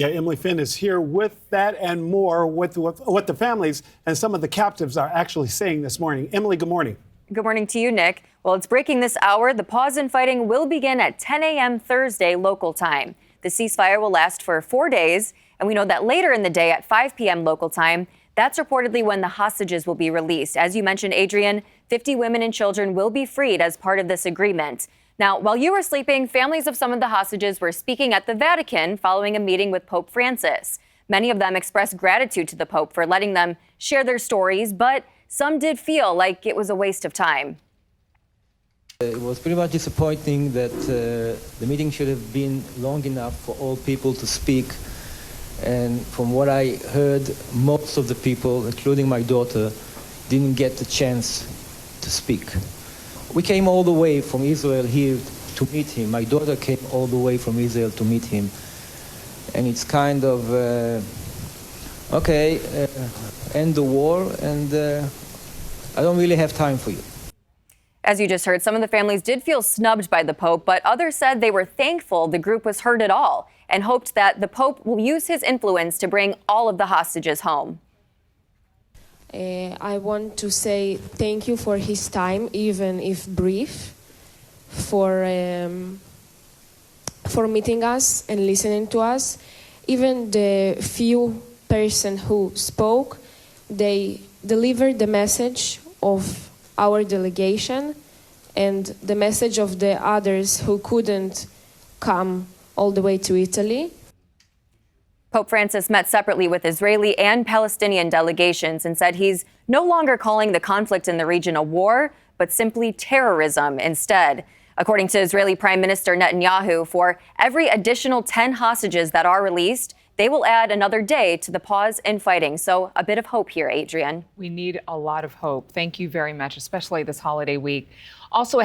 Yeah, Emily Finn is here with that and more, with what the families and some of the captives are actually saying this morning. Emily, good morning. Good morning to you, Nick. Well, it's breaking this hour. The pause in fighting will begin at 10 a.m. Thursday local time. The ceasefire will last for 4 days, and we know that later in the day at 5 p.m. local time, that's reportedly when the hostages will be released. As you mentioned, Adrian, 50 women and children will be freed as part of this agreement. Now, while you were sleeping, families of some of the hostages were speaking at the Vatican following a meeting with Pope Francis. Many of them expressed gratitude to the Pope for letting them share their stories, but some did feel like it was a waste of time. It was pretty much disappointing that the meeting should have been long enough for all people to speak. And from what I heard, most of the people, including my daughter, didn't get the chance to speak. We came all the way from Israel here to meet him. My daughter came all the way from Israel to meet him. And it's kind of, end the war, and I don't really have time for you. As you just heard, some of the families did feel snubbed by the Pope, but others said they were thankful the group was heard at all and hoped that the Pope will use his influence to bring all of the hostages home. I want to say thank you for his time, even if brief, for meeting us and listening to us. Even the few person who spoke, they delivered the message of our delegation and the message of the others who couldn't come all the way to Italy. Pope Francis met separately with Israeli and Palestinian delegations and said he's no longer calling the conflict in the region a war, but simply terrorism instead. According to Israeli Prime Minister Netanyahu, for every additional 10 hostages that are released, they will add another day to the pause in fighting. So a bit of hope here, Adrian. We need a lot of hope. Thank you very much, especially this holiday week. Also,